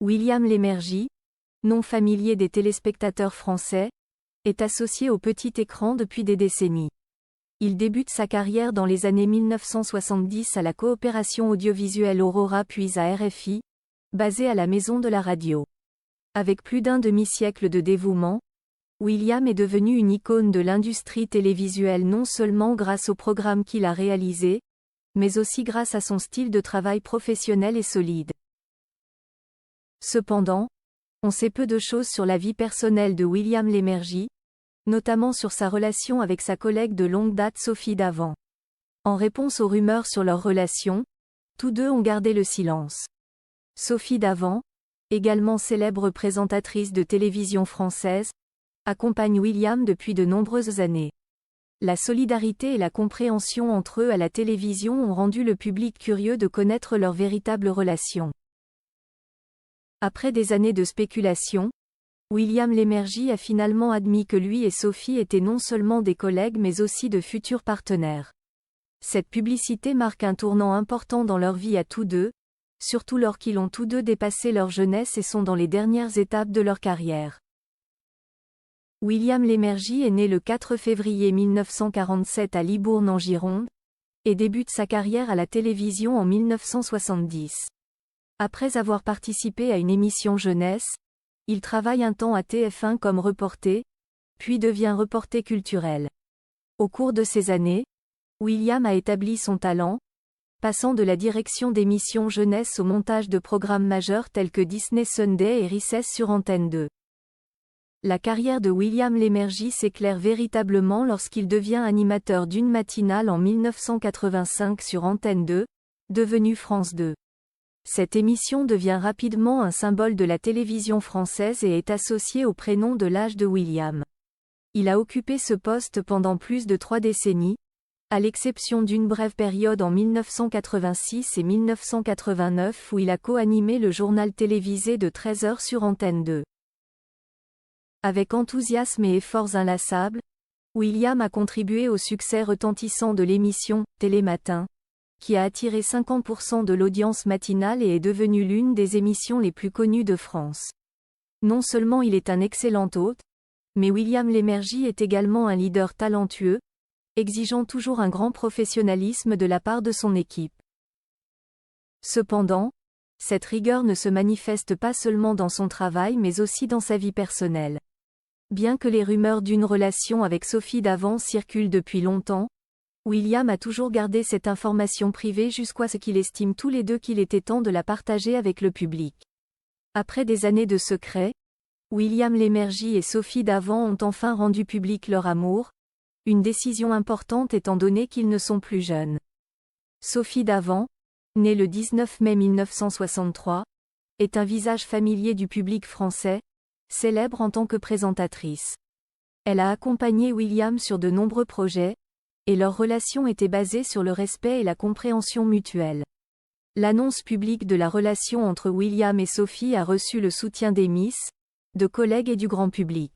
William Lémergie, nom familier des téléspectateurs français, est associé au petit écran depuis des décennies. Il débute sa carrière dans les années 1970 à la coopération audiovisuelle Aurora puis à RFI, basée à la Maison de la Radio. Avec plus d'un demi-siècle de dévouement, William est devenu une icône de l'industrie télévisuelle non seulement grâce aux programmes qu'il a réalisés, mais aussi grâce à son style de travail professionnel et solide. Cependant, on sait peu de choses sur la vie personnelle de William Lémergie, notamment sur sa relation avec sa collègue de longue date Sophie Davant. En réponse aux rumeurs sur leur relation, tous deux ont gardé le silence. Sophie Davant, également célèbre présentatrice de télévision française, accompagne William depuis de nombreuses années. La solidarité et la compréhension entre eux à la télévision ont rendu le public curieux de connaître leur véritable relation. Après des années de spéculation, William Lémergie a finalement admis que lui et Sophie étaient non seulement des collègues mais aussi de futurs partenaires. Cette publicité marque un tournant important dans leur vie à tous deux, surtout lorsqu'ils ont tous deux dépassé leur jeunesse et sont dans les dernières étapes de leur carrière. William Lémergie est né le 4 février 1947 à Libourne en Gironde, et débute sa carrière à la télévision en 1970. Après avoir participé à une émission jeunesse, il travaille un temps à TF1 comme reporter, puis devient reporter culturel. Au cours de ces années, William a établi son talent, passant de la direction d'émissions jeunesse au montage de programmes majeurs tels que Disney Sunday et Recess sur Antenne 2. La carrière de William Lémergie s'éclaire véritablement lorsqu'il devient animateur d'une matinale en 1985 sur Antenne 2, devenue France 2. Cette émission devient rapidement un symbole de la télévision française et est associée au prénom de l'âge de William. Il a occupé ce poste pendant plus de 3 décennies, à l'exception d'une brève période en 1986 et 1989 où il a co-animé le journal télévisé de 13 heures sur Antenne 2. Avec enthousiasme et efforts inlassables, William a contribué au succès retentissant de l'émission « Télématin », qui a attiré 50% de l'audience matinale et est devenue l'une des émissions les plus connues de France. Non seulement il est un excellent hôte, mais William Lémergie est également un leader talentueux, exigeant toujours un grand professionnalisme de la part de son équipe. Cependant, cette rigueur ne se manifeste pas seulement dans son travail mais aussi dans sa vie personnelle. Bien que les rumeurs d'une relation avec Sophie Davant circulent depuis longtemps, William a toujours gardé cette information privée jusqu'à ce qu'ils estiment tous les deux qu'il était temps de la partager avec le public. Après des années de secret, William Lémergie et Sophie Davant ont enfin rendu public leur amour, une décision importante étant donné qu'ils ne sont plus jeunes. Sophie Davant, née le 19 mai 1963, est un visage familier du public français, célèbre en tant que présentatrice. Elle a accompagné William sur de nombreux projets, et leur relation était basée sur le respect et la compréhension mutuelle. L'annonce publique de la relation entre William et Sophie a reçu le soutien des Miss, de collègues et du grand public.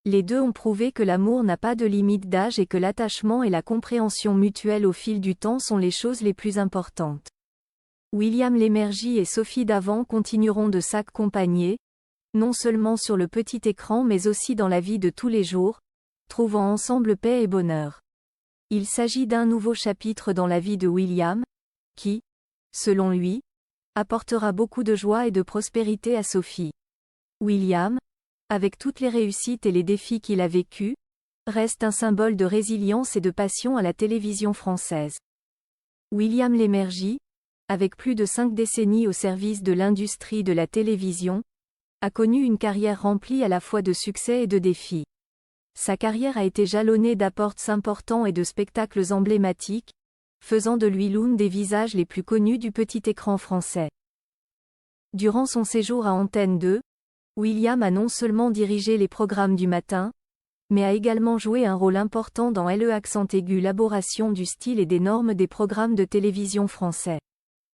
Les deux ont prouvé que l'amour n'a pas de limite d'âge et que l'attachement et la compréhension mutuelle au fil du temps sont les choses les plus importantes. William Lémergie et Sophie Davant continueront de s'accompagner, non seulement sur le petit écran mais aussi dans la vie de tous les jours, trouvant ensemble paix et bonheur. Il s'agit d'un nouveau chapitre dans la vie de William, qui, selon lui, apportera beaucoup de joie et de prospérité à Sophie. William, avec toutes les réussites et les défis qu'il a vécus, reste un symbole de résilience et de passion à la télévision française. William Lémergie, avec plus de 5 décennies au service de l'industrie de la télévision, a connu une carrière remplie à la fois de succès et de défis. Sa carrière a été jalonnée d'apports importants et de spectacles emblématiques, faisant de lui l'un des visages les plus connus du petit écran français. Durant son séjour à Antenne 2, William a non seulement dirigé les programmes du matin, mais a également joué un rôle important dans l'élaboration du style et des normes des programmes de télévision français.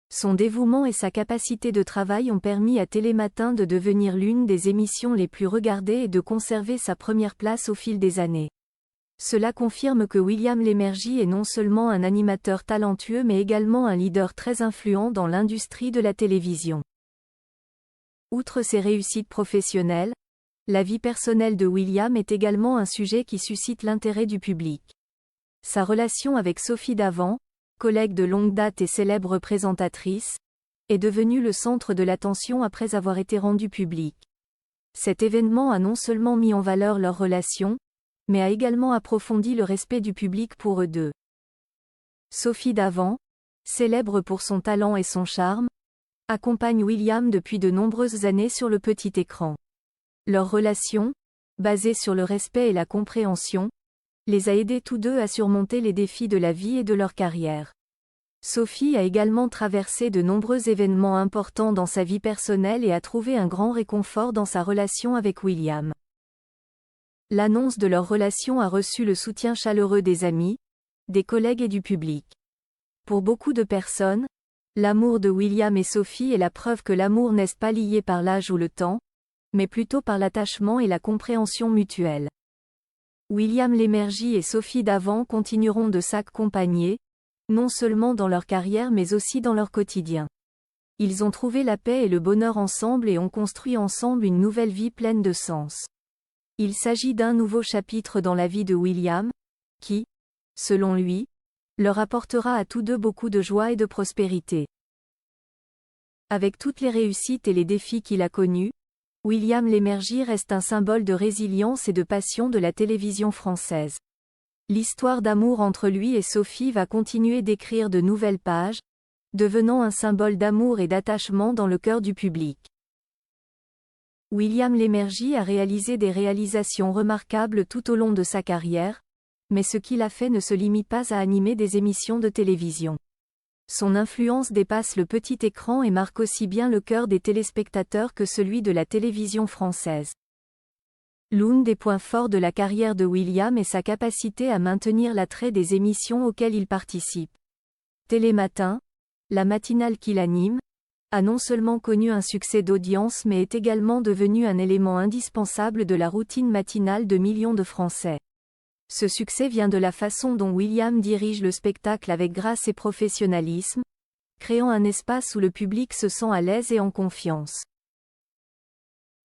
Son dévouement et sa capacité de travail ont permis à Télématin de devenir l'une des émissions les plus regardées et de conserver sa première place au fil des années. Cela confirme que William Lémergie est non seulement un animateur talentueux mais également un leader très influent dans l'industrie de la télévision. Outre ses réussites professionnelles, la vie personnelle de William est également un sujet qui suscite l'intérêt du public. Sa relation avec Sophie Davant, collègue de longue date et célèbre présentatrice, est devenue le centre de l'attention après avoir été rendu public. Cet événement a non seulement mis en valeur leur relation, mais a également approfondi le respect du public pour eux deux. Sophie Davant, célèbre pour son talent et son charme, accompagne William depuis de nombreuses années sur le petit écran. Leur relation, basée sur le respect et la compréhension, les a aidés tous deux à surmonter les défis de la vie et de leur carrière. Sophie a également traversé de nombreux événements importants dans sa vie personnelle et a trouvé un grand réconfort dans sa relation avec William. L'annonce de leur relation a reçu le soutien chaleureux des amis, des collègues et du public. Pour beaucoup de personnes, l'amour de William et Sophie est la preuve que l'amour n'est pas lié par l'âge ou le temps, mais plutôt par l'attachement et la compréhension mutuelle. William Lémergie et Sophie Davant continueront de s'accompagner, non seulement dans leur carrière mais aussi dans leur quotidien. Ils ont trouvé la paix et le bonheur ensemble et ont construit ensemble une nouvelle vie pleine de sens. Il s'agit d'un nouveau chapitre dans la vie de William, qui, selon lui, leur apportera à tous deux beaucoup de joie et de prospérité. Avec toutes les réussites et les défis qu'il a connus, William Lémergie reste un symbole de résilience et de passion de la télévision française. L'histoire d'amour entre lui et Sophie va continuer d'écrire de nouvelles pages, devenant un symbole d'amour et d'attachement dans le cœur du public. William Lémergie a réalisé des réalisations remarquables tout au long de sa carrière, mais ce qu'il a fait ne se limite pas à animer des émissions de télévision. Son influence dépasse le petit écran et marque aussi bien le cœur des téléspectateurs que celui de la télévision française. L'un des points forts de la carrière de William est sa capacité à maintenir l'attrait des émissions auxquelles il participe. Télématin, la matinale qu'il anime, a non seulement connu un succès d'audience mais est également devenu un élément indispensable de la routine matinale de millions de Français. Ce succès vient de la façon dont William dirige le spectacle avec grâce et professionnalisme, créant un espace où le public se sent à l'aise et en confiance.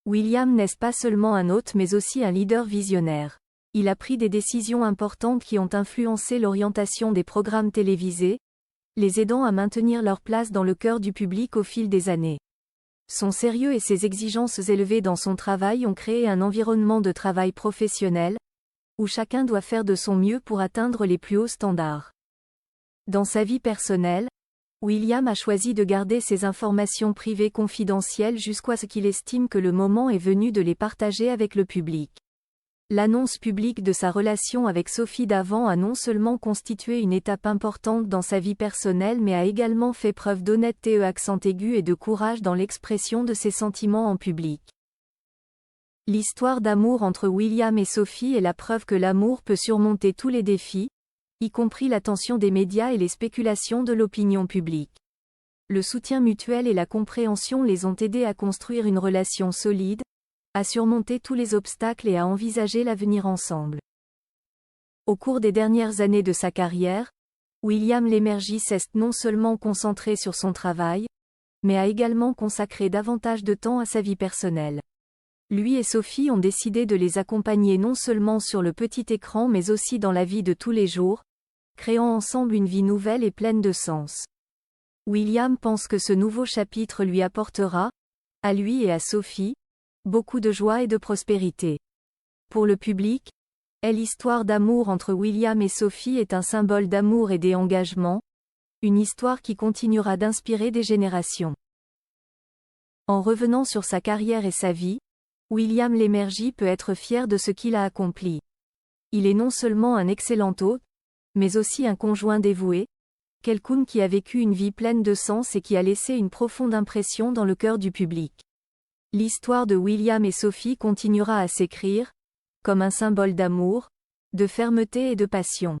William n'est pas seulement un hôte mais aussi un leader visionnaire. Il a pris des décisions importantes qui ont influencé l'orientation des programmes télévisés, les aidant à maintenir leur place dans le cœur du public au fil des années. Son sérieux et ses exigences élevées dans son travail ont créé un environnement de travail professionnel, où chacun doit faire de son mieux pour atteindre les plus hauts standards. Dans sa vie personnelle, William a choisi de garder ses informations privées confidentielles jusqu'à ce qu'il estime que le moment est venu de les partager avec le public. L'annonce publique de sa relation avec Sophie Davant a non seulement constitué une étape importante dans sa vie personnelle mais a également fait preuve d'honnêteté accent aigu et de courage dans l'expression de ses sentiments en public. L'histoire d'amour entre William et Sophie est la preuve que l'amour peut surmonter tous les défis, y compris l'attention des médias et les spéculations de l'opinion publique. Le soutien mutuel et la compréhension les ont aidés à construire une relation solide, à surmonter tous les obstacles et à envisager l'avenir ensemble. Au cours des dernières années de sa carrière, William Lémergie s'est non seulement concentré sur son travail, mais a également consacré davantage de temps à sa vie personnelle. Lui et Sophie ont décidé de les accompagner non seulement sur le petit écran mais aussi dans la vie de tous les jours, créant ensemble une vie nouvelle et pleine de sens. William pense que ce nouveau chapitre lui apportera, à lui et à Sophie, beaucoup de joie et de prospérité. Pour le public, l'histoire d'amour entre William et Sophie est un symbole d'amour et d'engagement, une histoire qui continuera d'inspirer des générations. En revenant sur sa carrière et sa vie, William Lémergie peut être fier de ce qu'il a accompli. Il est non seulement un excellent hôte, mais aussi un conjoint dévoué, quelqu'un qui a vécu une vie pleine de sens et qui a laissé une profonde impression dans le cœur du public. L'histoire de William et Sophie continuera à s'écrire, comme un symbole d'amour, de fermeté et de passion.